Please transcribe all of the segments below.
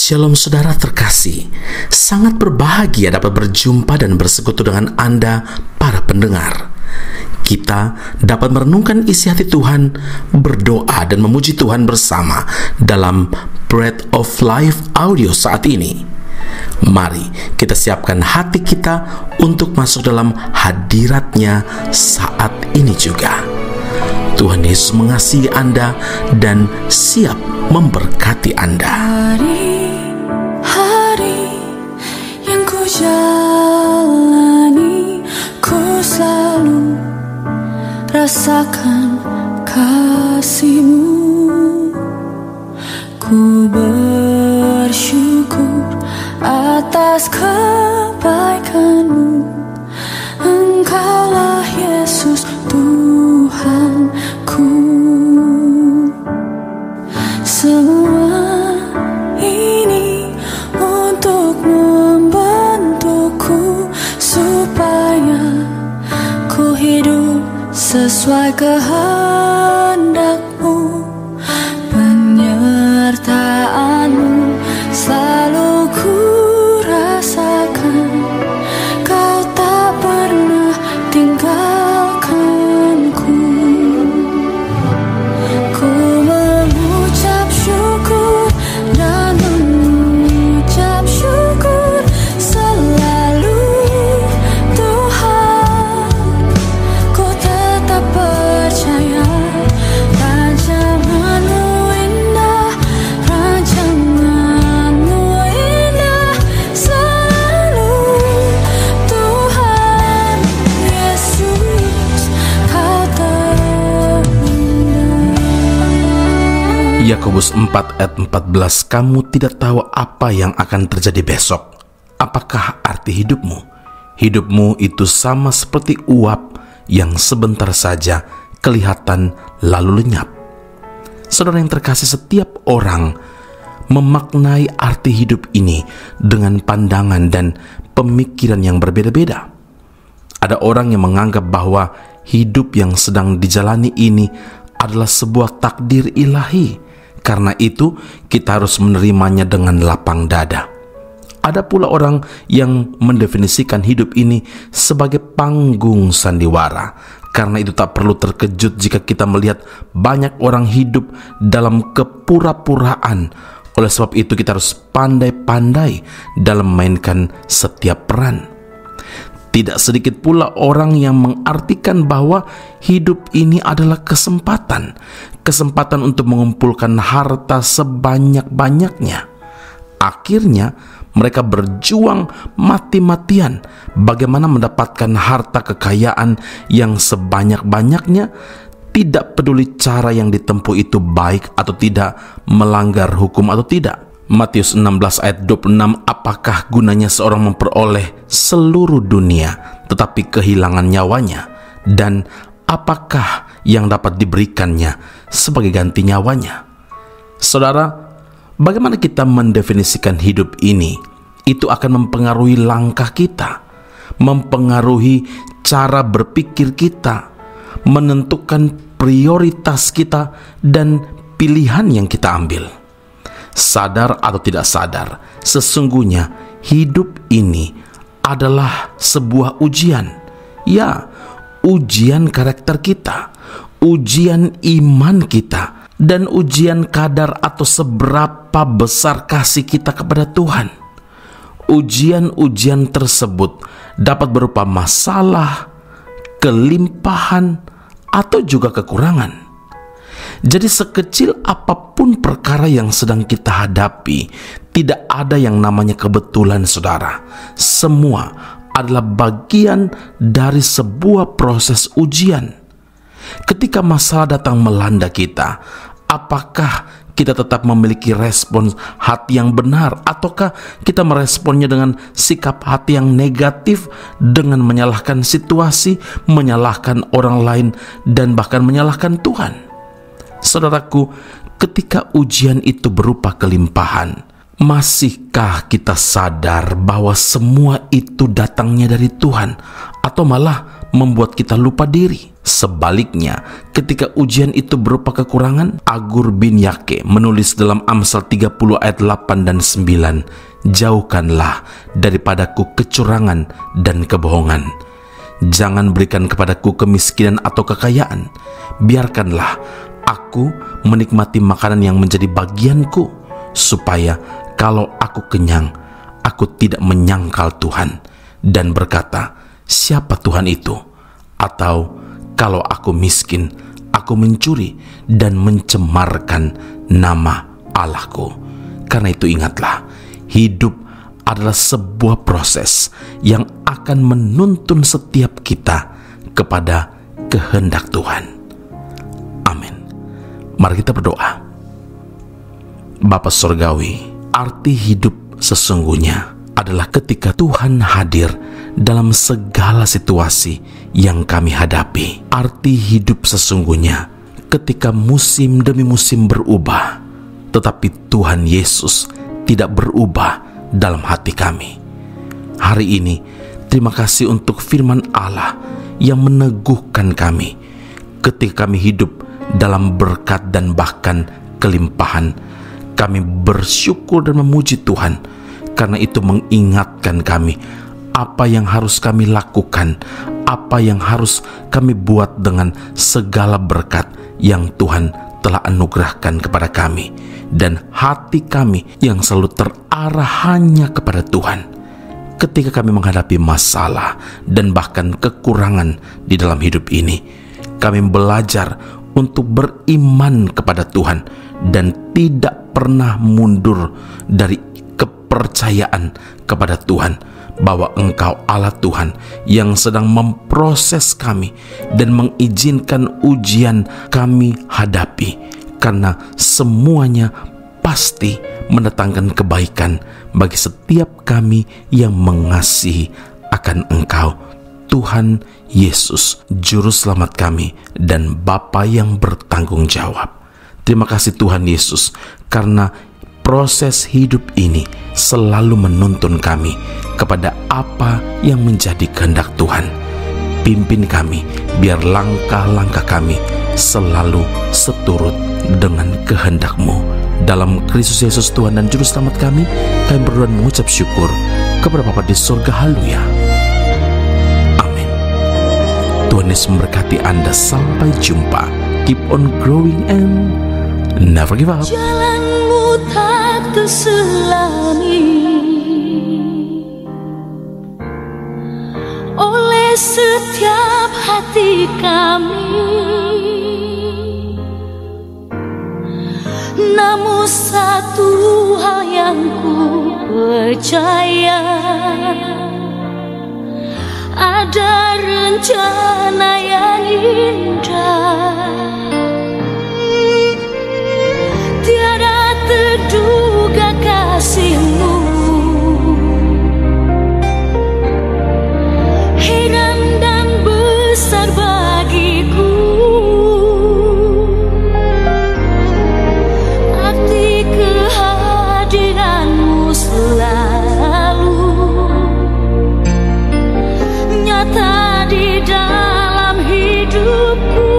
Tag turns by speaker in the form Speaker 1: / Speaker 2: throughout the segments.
Speaker 1: Shalom saudara terkasih, sangat berbahagia dapat berjumpa dan bersekutu dengan Anda para pendengar. Kita dapat merenungkan isi hati Tuhan, berdoa dan memuji Tuhan bersama dalam Bread of Life audio saat ini. Mari kita siapkan hati kita untuk masuk dalam hadirat-Nya saat ini juga. Tuhan Yesus mengasihi Anda dan siap memberkati Anda.
Speaker 2: Hari-hari yang ku jalani, ku selalu rasakan kasih-Mu. Ku bersyukur atas kebaikan-Mu. Engkaulah Yesus Tuhanku. Semua ini untuk membentukku supaya ku hidup sesuai kehendak-Mu. Penyertaan-Mu selalu ku rasakan. Kau tak pernah tinggalkanku. Ku mengucap syukur dan mengucap syukur selalu, Tuhan. Ku tetap percaya rancangan-Mu indah, rancangan-Mu indah selalu, Tuhan Yesus, Kau terindah.
Speaker 1: Yakobus 4 ayat 14, kamu tidak tahu apa yang akan terjadi besok. Apakah arti hidupmu? Hidupmu itu sama seperti uap yang sebentar saja kelihatan lalu lenyap. Saudara yang terkasih, setiap orang memaknai arti hidup ini dengan pandangan dan pemikiran yang berbeda-beda. Ada orang yang menganggap bahwa hidup yang sedang dijalani ini adalah sebuah takdir ilahi. Karena itu, kita harus menerimanya dengan lapang dada. Ada pula orang yang mendefinisikan hidup ini sebagai panggung sandiwara. Karena itu tak perlu terkejut jika kita melihat banyak orang hidup dalam kepura-puraan. Oleh sebab itu kita harus pandai-pandai dalam memainkan setiap peran. Tidak sedikit pula orang yang mengartikan bahwa hidup ini adalah kesempatan untuk mengumpulkan harta sebanyak-banyaknya. Akhirnya mereka berjuang mati-matian bagaimana mendapatkan harta kekayaan yang sebanyak-banyaknya, tidak peduli cara yang ditempuh itu baik atau tidak, melanggar hukum atau tidak. Matius 16 ayat 26, apakah gunanya seorang memperoleh seluruh dunia tetapi kehilangan nyawanya? Dan apakah yang dapat diberikannya sebagai ganti nyawanya? Saudara, bagaimana kita mendefinisikan hidup ini? Itu akan mempengaruhi langkah kita, mempengaruhi cara berpikir kita, menentukan prioritas kita dan pilihan yang kita ambil. Sadar atau tidak sadar, sesungguhnya hidup ini adalah sebuah ujian. Ya, ujian karakter kita, ujian iman kita, dan ujian kadar atau seberapa besar kasih kita kepada Tuhan. Ujian-ujian tersebut dapat berupa masalah, kelimpahan, atau juga kekurangan. Jadi sekecil apapun perkara yang sedang kita hadapi, tidak ada yang namanya kebetulan, saudara. Semua adalah bagian dari sebuah proses ujian. Ketika masalah datang melanda kita, apakah kita tetap memiliki respons hati yang benar, ataukah kita meresponnya dengan sikap hati yang negatif, dengan menyalahkan situasi, menyalahkan orang lain, dan bahkan menyalahkan Tuhan? Saudaraku, ketika ujian itu berupa kelimpahan, masihkah kita sadar bahwa semua itu datangnya dari Tuhan, atau malah membuat kita lupa diri. Sebaliknya, ketika ujian itu berupa kekurangan, Agur bin Yake menulis dalam Amsal 30 ayat 8 dan 9, "Jauhkanlah daripadaku kecurangan dan kebohongan. Jangan berikan kepadaku kemiskinan atau kekayaan. Biarkanlah aku menikmati makanan yang menjadi bagianku, supaya kalau aku kenyang, aku tidak menyangkal Tuhan dan berkata, 'Siapa Tuhan itu?' Atau kalau aku miskin, aku mencuri dan mencemarkan nama Allahku." Karena itu ingatlah, hidup adalah sebuah proses yang akan menuntun setiap kita kepada kehendak Tuhan. Amin. Mari kita berdoa. Bapa Surgawi, arti hidup sesungguhnya adalah ketika Tuhan hadir dalam segala situasi yang kami hadapi. Arti hidup sesungguhnya ketika musim demi musim berubah, tetapi Tuhan Yesus tidak berubah dalam hati kami. Hari ini, terima kasih untuk firman Allah yang meneguhkan kami ketika kami hidup dalam berkat dan bahkan kelimpahan. Kami bersyukur dan memuji Tuhan, karena itu mengingatkan kami apa yang harus kami lakukan, apa yang harus kami buat dengan segala berkat yang Tuhan telah anugerahkan kepada kami, dan hati kami yang selalu terarah hanya kepada Tuhan. Ketika kami menghadapi masalah dan bahkan kekurangan di dalam hidup ini, kami belajar untuk beriman kepada Tuhan dan tidak pernah mundur dari kepercayaan kepada Tuhan, bahwa Engkau Allah Tuhan yang sedang memproses kami dan mengizinkan ujian kami hadapi, karena semuanya pasti mendatangkan kebaikan bagi setiap kami yang mengasihi akan Engkau, Tuhan Yesus, Juru Selamat kami dan Bapa yang bertanggung jawab. Terima kasih Tuhan Yesus, karena proses hidup ini selalu menuntun kami kepada apa yang menjadi kehendak Tuhan. Pimpin kami, biar langkah-langkah kami selalu seturut dengan kehendak-Mu. Dalam Kristus Yesus Tuhan dan Juru Selamat kami berdoa dan mengucap syukur kepada Bapa di surga. Haleluya. Amin. Tuhan Yesus memberkati Anda. Sampai jumpa. Keep on growing and never give up.
Speaker 2: Jalanmu tak terselami oleh setiap hati kami, namun satu hal yang ku percaya, ada rencana yang indah, tiada terduga kasih-Mu, heran dan besar bagiku. Arti kehadiran-Mu selalu nyata di dalam hidupku.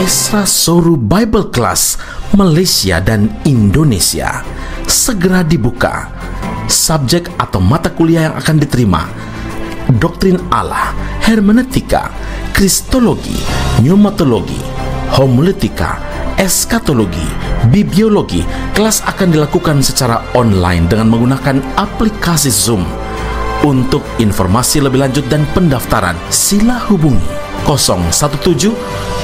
Speaker 1: Esra Soru Bible Class Malaysia dan Indonesia segera dibuka. Subjek atau mata kuliah yang akan diterima: Doktrin Allah, Hermeneutika, Kristologi, Pneumatologi, Homiletika, Eskatologi, Bibliologi. Kelas akan dilakukan secara online dengan menggunakan aplikasi Zoom. Untuk informasi lebih lanjut dan pendaftaran, sila hubungi 017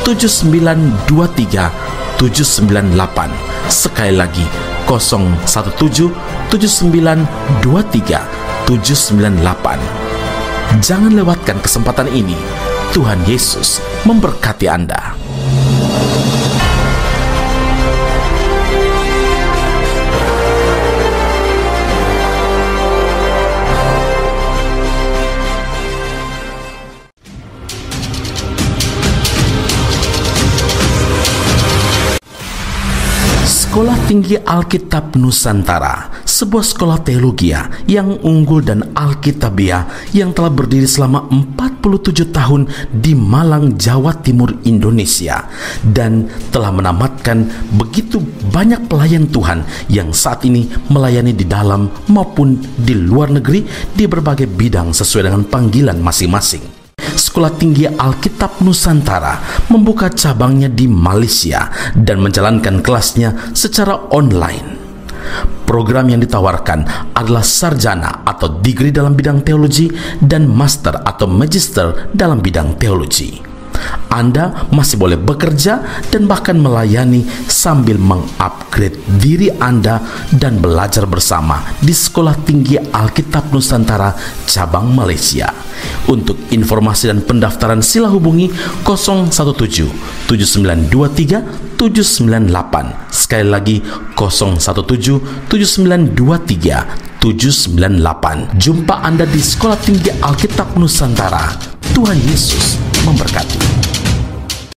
Speaker 1: 7923 798. Sekali lagi 017 7923 798. Jangan lewatkan kesempatan ini. Tuhan Yesus memberkati Anda. Sekolah Tinggi Alkitab Nusantara, sebuah sekolah teologi yang unggul dan alkitabiah yang telah berdiri selama 47 tahun di Malang, Jawa Timur, Indonesia, dan telah menamatkan begitu banyak pelayan Tuhan yang saat ini melayani di dalam maupun di luar negeri di berbagai bidang sesuai dengan panggilan masing-masing. Sekolah Tinggi Alkitab Nusantara membuka cabangnya di Malaysia dan menjalankan kelasnya secara online. Program yang ditawarkan adalah sarjana atau degree dalam bidang teologi dan master atau magister dalam bidang teologi. Anda masih boleh bekerja dan bahkan melayani sambil mengupgrade diri Anda dan belajar bersama di Sekolah Tinggi Alkitab Nusantara cabang Malaysia. Untuk informasi dan pendaftaran sila hubungi 017 7923 798. Sekali lagi 017 7923 798. Jumpa Anda di Sekolah Tinggi Alkitab Nusantara. Tuhan Yesus memberkati.